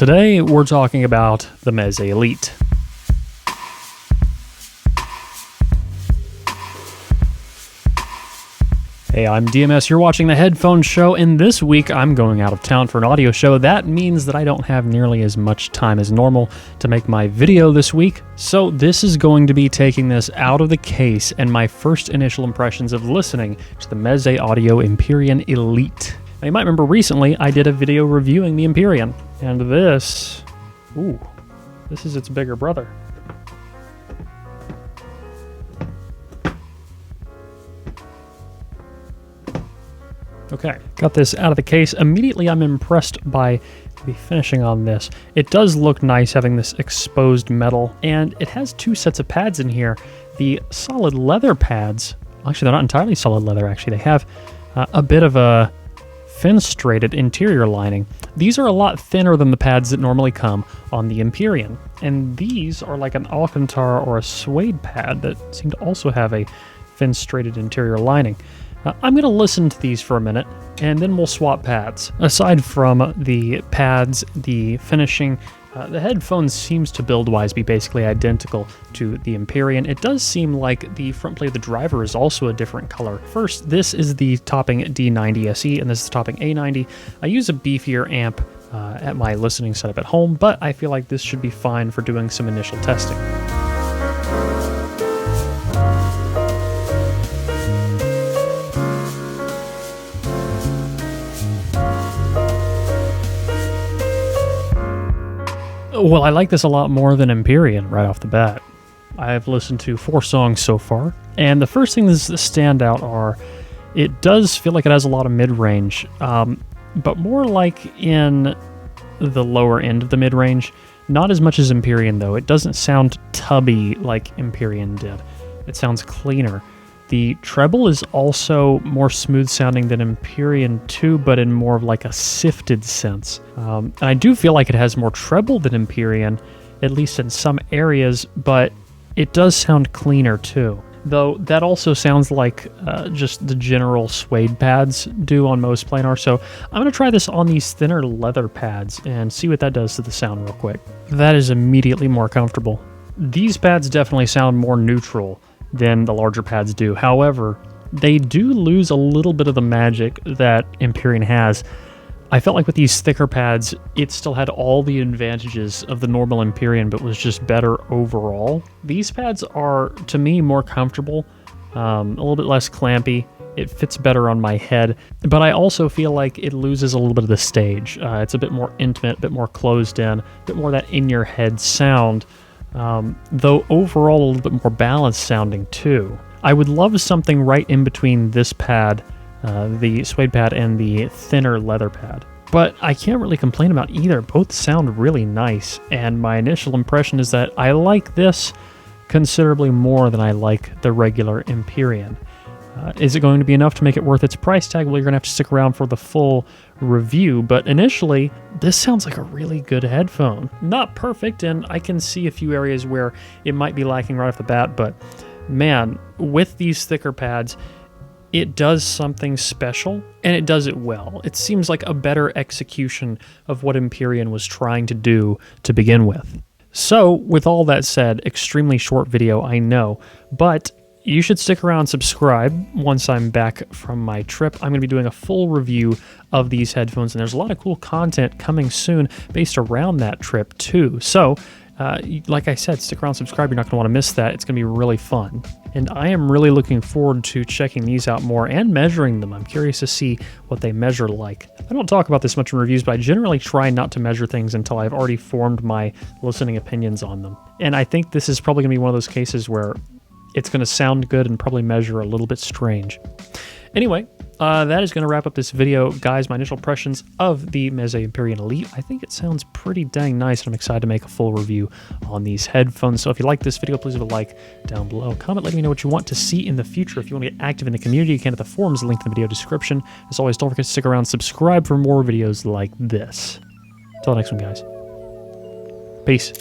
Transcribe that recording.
Today we're talking about the Meze ELITE. Hey, I'm DMS, you're watching the Headphone Show, and this week I'm going out of town for an audio show. That means that I don't have nearly as much time as normal to make my video this week, so this is going to be taking this out of the case and my first initial impressions of listening to the Meze Audio Empyrean ELITE. Now, you might remember recently I did a video reviewing the Empyrean, and this is its bigger brother. Okay, got this out of the case. Immediately I'm impressed by the finishing on this. It does look nice having this exposed metal, and it has two sets of pads in here. The solid leather pads, actually they're not entirely solid leather actually, they have a bit of a fenestrated interior lining. These are a lot thinner than the pads that normally come on the Empyrean, and these are like an Alcantara or a suede pad that seem to also have a fenestrated interior lining. I'm going to listen to these for a minute, and then we'll swap pads. Aside from the pads, the finishing, the headphone seems to build-wise be basically identical to the Empyrean. It does seem like the front plate of the driver is also a different color. First, this is the topping D90 SE, and this is the topping A90. I use a beefier amp at my listening setup at home, but I feel like this should be fine for doing some initial testing. Well, I like this a lot more than Empyrean right off the bat. I've listened to 4 songs so far, and the first things that stand out are, it does feel like it has a lot of mid-range, but more like in the lower end of the mid-range. Not as much as Empyrean, though. It doesn't sound tubby like Empyrean did. It sounds cleaner. The treble is also more smooth sounding than Empyrean too, but in more of like a sifted sense. And I do feel like it has more treble than Empyrean, at least in some areas, but it does sound cleaner too. Though that also sounds like just the general suede pads do on most planar, so I'm going to try this on these thinner leather pads and see what that does to the sound real quick. That is immediately more comfortable. These pads definitely sound more neutral than the larger pads do. However, they do lose a little bit of the magic that Empyrean has. I felt like with these thicker pads, it still had all the advantages of the normal Empyrean, but was just better overall. These pads are, to me, more comfortable, a little bit less clampy. It fits better on my head, but I also feel like it loses a little bit of the stage. It's a bit more intimate, a bit more closed in, a bit more that in-your-head sound. Though overall a little bit more balanced sounding too. I would love something right in between this pad, the suede pad, and the thinner leather pad. But I can't really complain about either. Both sound really nice, and my initial impression is that I like this considerably more than I like the regular Empyrean. Is it going to be enough to make it worth its price tag? Well, you're going to have to stick around for the full review, but initially, this sounds like a really good headphone. Not perfect, and I can see a few areas where it might be lacking right off the bat, but man, with these thicker pads, it does something special, and it does it well. It seems like a better execution of what Empyrean was trying to do to begin with. So, with all that said, extremely short video, I know, but you should stick around and subscribe once I'm back from my trip. I'm going to be doing a full review of these headphones, and there's a lot of cool content coming soon based around that trip too. So, like I said, stick around, subscribe. You're not going to want to miss that. It's going to be really fun. And I am really looking forward to checking these out more and measuring them. I'm curious to see what they measure like. I don't talk about this much in reviews, but I generally try not to measure things until I've already formed my listening opinions on them. And I think this is probably going to be one of those cases where it's going to sound good and probably measure a little bit strange. Anyway, that is going to wrap up this video. Guys, my initial impressions of the Meze Empyrean ELITE. I think it sounds pretty dang nice, and I'm excited to make a full review on these headphones. So if you like this video, please leave a like down below. Comment, let me know what you want to see in the future. If you want to get active in the community, you can at the forums, linked in the video description. As always, don't forget to stick around, subscribe for more videos like this. Until next one, guys. Peace.